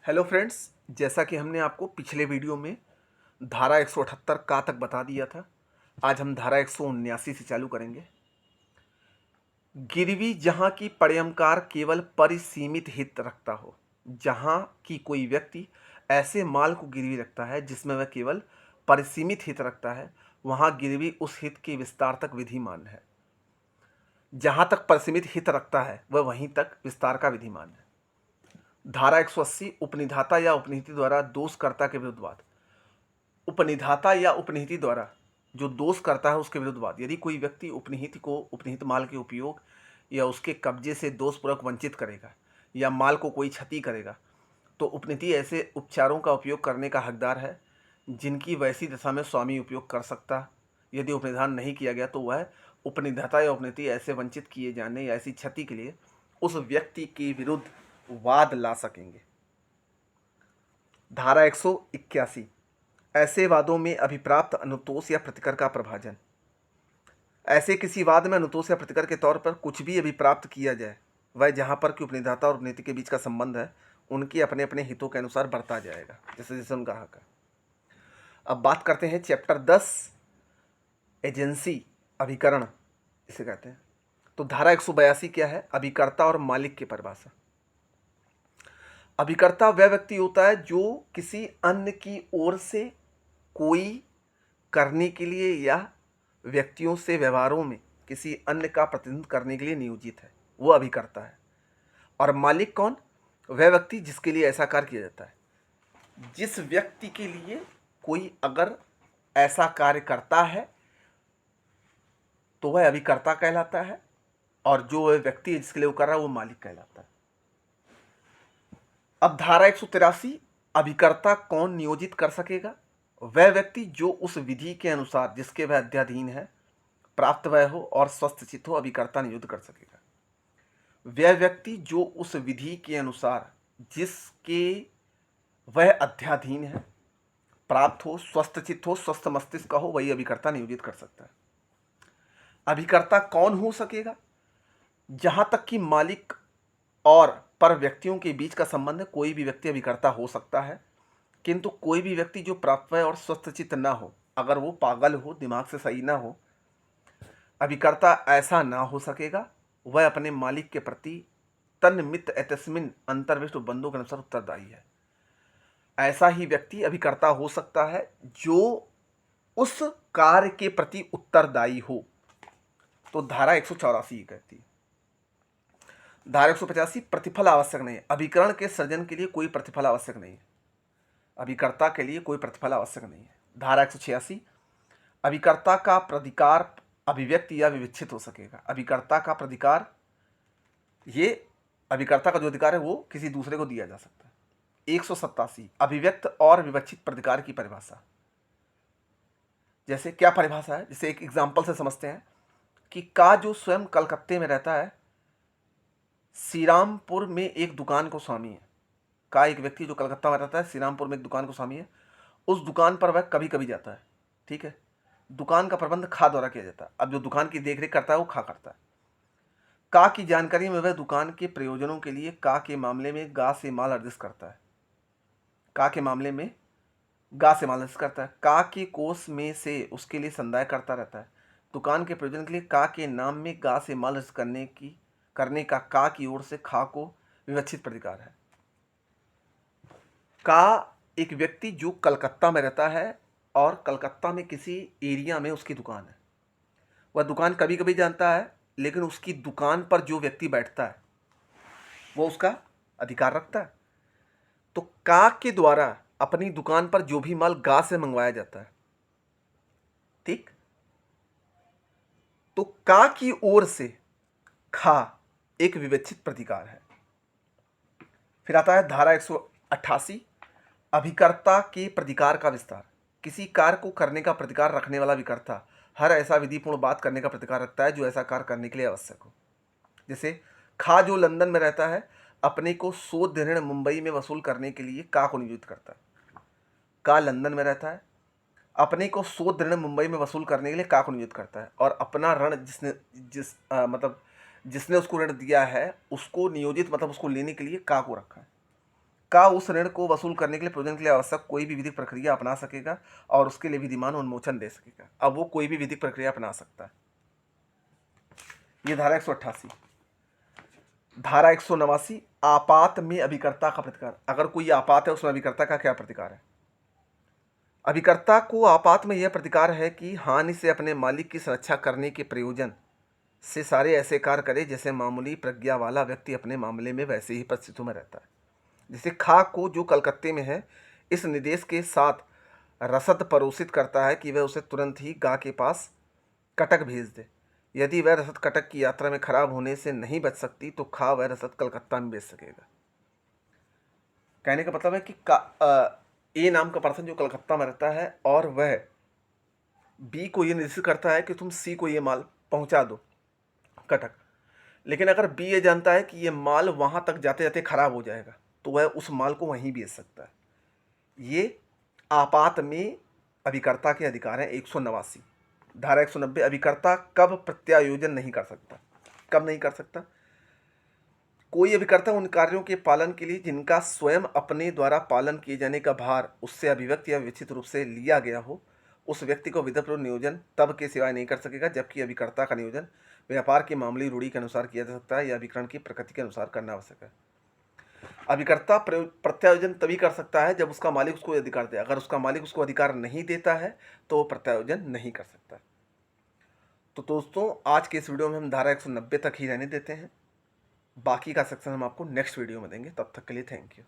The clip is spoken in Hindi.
हेलो फ्रेंड्स, जैसा कि हमने आपको पिछले वीडियो में धारा 178 का तक बता दिया था। आज हम धारा 179 से चालू करेंगे। गिरवी जहां की पड़यमकार केवल परिसीमित हित रखता हो। जहां की कोई व्यक्ति ऐसे माल को गिरवी रखता है जिसमें वह केवल परिसीमित हित रखता है, वहां गिरवी उस हित के विस्तार तक विधिमान है। जहां तक परिसीमित हित रखता है वह वहीं तक विस्तार का विधिमान है। धारा 180 उपनिधाता या उपनिहित द्वारा दोषकर्ता के विरुद्ध वाद। उपनिधाता या उपनिहित द्वारा जो दोष करता है उसके विरुद्ध वाद। यदि कोई व्यक्ति उपनिहित को उपनिहित माल के उपयोग या उसके कब्जे से दोषपूर्वक वंचित करेगा या माल को कोई क्षति करेगा, तो उपनिधि ऐसे उपचारों का उपयोग करने का हकदार है जिनकी वैसी दशा में स्वामी उपयोग कर सकता। यदि उपनिधान नहीं किया गया तो वह उपनिधाता या उपनिधि ऐसे वंचित किए जाने या ऐसी क्षति के लिए उस व्यक्ति के विरुद्ध वाद ला सकेंगे। धारा 181 ऐसे वादों में अभिप्राप्त अनुतोष या प्रतिकर का प्रभाजन। ऐसे किसी वाद में अनुतोष या प्रतिकर के तौर पर कुछ भी अभिप्राप्त किया जाए, वह जहां पर कि उपनिधाता और उपनिधि के बीच का संबंध है उनके अपने अपने हितों के अनुसार बढ़ता जाएगा, जैसे जैसे उनका हक है। अब बात करते हैं चैप्टर 10 एजेंसी अभिकरण इसे कहते हैं। तो धारा 182 क्या है? अभिकर्ता और मालिक की परिभाषा। अभिकर्ता वह व्यक्ति होता है जो किसी अन्य की ओर से कोई करने के लिए या व्यक्तियों से व्यवहारों में किसी अन्य का प्रतिनिधित्व करने के लिए नियोजित है, वो अभिकर्ता है। और मालिक कौन? वह व्यक्ति जिसके लिए ऐसा कार्य किया जाता है। जिस व्यक्ति के लिए कोई अगर ऐसा कार्य करता है तो वह अभिकर्ता कहलाता है, और जो वह व्यक्ति है जिसके लिए वो कर रहा है वो मालिक कहलाता है। अब धारा 183 अभिकर्ता कौन नियोजित कर सकेगा? वह व्यक्ति जो उस विधि के अनुसार जिसके वह अध्याधीन है प्राप्त वह हो और स्वस्थ चित्त हो, अभिकर्ता नियुक्त कर सकेगा। वह व्यक्ति जो उस विधि के अनुसार जिसके वह अध्याधीन है प्राप्त हो, स्वस्थ चित्त हो, स्वस्थ मस्तिष्क का हो, वही अभिकर्ता नियोजित कर सकता है। अभिकर्ता कौन हो सकेगा? जहां तक कि मालिक और पर व्यक्तियों के बीच का संबंध है, कोई भी व्यक्ति अभिकर्ता हो सकता है, किंतु कोई भी व्यक्ति जो प्राप्त है और स्वस्थ चित्त ना हो, अगर वो पागल हो, दिमाग से सही ना हो, अभिकर्ता ऐसा ना हो सकेगा। वह अपने मालिक के प्रति तन्मित एतस्मिन अंतर्विष्ट बंधु के अनुसार उत्तरदायी है। ऐसा ही व्यक्ति अभिकर्ता हो सकता है जो उस कार्य के प्रति उत्तरदायी हो। तो धारा 184 कहती है। धारा 185 प्रतिफल आवश्यक नहीं है। अभिकरण के सृजन के लिए कोई प्रतिफल आवश्यक नहीं है। अभिकर्ता के लिए कोई प्रतिफल आवश्यक नहीं है। धारा 186 अभिकर्ता का प्रतिकार अभिव्यक्ति या विविक्षित हो सकेगा। अभिकर्ता का प्रतिकार, ये अभिकर्ता का जो अधिकार है वो किसी दूसरे को दिया जा सकता है। 187 अभिव्यक्त और विवक्षित प्रतिकार की परिभाषा। जैसे क्या परिभाषा है? जैसे एक एग्जाम्पल से समझते हैं कि का जो स्वयं कलकत्ते में रहता है, श्रीरामपुर में एक दुकान को स्वामी है। का एक व्यक्ति जो कलकत्ता में रहता है, श्रीरामपुर में एक दुकान को स्वामी है। उस दुकान पर वह कभी कभी जाता है, ठीक है। दुकान का प्रबंध खा द्वारा किया जाता है। अब जो दुकान की देखरेख करता है वो खा करता है। का की जानकारी में वह दुकान के प्रयोजनों के लिए का के मामले में गा से माल अर्जित करता है। का के मामले में गा से माल अर्जित करता है। का के कोष में से उसके लिए संदाय करता रहता है। दुकान के प्रयोजन के लिए का के नाम में गा से माल अर्जित करने का की ओर से खा को विवक्षित प्रतिकार है। का एक व्यक्ति जो कलकत्ता में रहता है और कलकत्ता में किसी एरिया में उसकी दुकान है। वह दुकान कभी कभी जानता है, लेकिन उसकी दुकान पर जो व्यक्ति बैठता है वो उसका अधिकार रखता है। तो का के द्वारा अपनी दुकान पर जो भी माल गा से मंगवाया जाता है, ठीक, तो का की ओर से खा एक विवेचित प्रतिकार है। फिर आता है धारा 188 अभिकर्ता के प्रतिकार का विस्तार। किसी कार्य को करने का प्रतिकार रखने वाला अभिकर्ता हर ऐसा विधिपूर्ण बात करने का प्रतिकार रखता है जो ऐसा कार्य करने के लिए आवश्यक हो। जैसे खा जो लंदन में रहता है, अपने को शोध ऋण मुंबई में वसूल करने के लिए का को नियुक्त करता है। का लंदन में रहता है, अपने को शोध ऋण मुंबई में वसूल करने के लिए का को नियुक्त करता है, और अपना ऋण जिसने उसको ऋण दिया है उसको नियोजित मतलब उसको लेने के लिए का को रखा है। का उस ऋण को वसूल करने के लिए प्रयोजन के लिए आवश्यक कोई भी विधिक प्रक्रिया अपना सकेगा और उसके लिए विधिमान उन्मोचन दे सकेगा। अब वो कोई भी विधिक प्रक्रिया अपना सकता है। ये धारा 188। धारा 189, आपात में अभिकर्ता का प्रतिकार। अगर कोई आपात है उसमें अभिकर्ता का क्या प्रतिकार है? अभिकर्ता को आपात में यह प्रतिकार है कि हानि से अपने मालिक की सुरक्षा करने के प्रयोजन से सारे ऐसे कार्य करे जैसे मामूली प्रज्ञा वाला व्यक्ति अपने मामले में वैसे ही परिस्थितियों में रहता है। जैसे खा को, जो कलकत्ते में है, इस निर्देश के साथ रसद परोसित करता है कि वह उसे तुरंत ही गा के पास कटक भेज दे। यदि वह रसद कटक की यात्रा में खराब होने से नहीं बच सकती तो खा वह रसद कलकत्ता में बेच सकेगा। कहने का मतलब है कि ए नाम का पर्सन जो कलकत्ता में रहता है और वह बी को ये निर्देशित करता है कि तुम सी को ये माल पहुंचा दो कटक, लेकिन अगर बी ये जानता है कि ये माल वहां तक जाते जाते खराब हो जाएगा तो वह उस माल को वहीं बेच सकता है। ये आपात में अभिकर्ता के अधिकार हैं। 189। धारा 190, अभिकर्ता कब प्रत्यायोजन नहीं कर सकता? कब नहीं कर सकता? कोई अभिकर्ता उन कार्यों के पालन के लिए जिनका स्वयं अपने द्वारा पालन किए जाने का भार उससे अभिव्यक्त या विचित्र रूप से लिया गया हो, उस व्यक्ति को विधिपूर्वक नियोजन तब के सिवाय नहीं कर सकेगा जबकि अभिकर्ता का नियोजन व्यापार की मामूली रूढ़ी के अनुसार किया जा सकता है या अभिकरण की प्रकृति के अनुसार करना आवश्यक है। अभिकर्ता प्रत्यायोजन तभी कर सकता है जब उसका मालिक उसको अधिकार दे। अगर उसका मालिक उसको अधिकार नहीं देता है तो वो प्रत्यायोजन नहीं कर सकता। तो दोस्तों, आज के इस वीडियो में हम धारा 190 तक ही रहने देते हैं। बाकी का सेक्शन हम आपको नेक्स्ट वीडियो में देंगे। तब तक के लिए थैंक यू।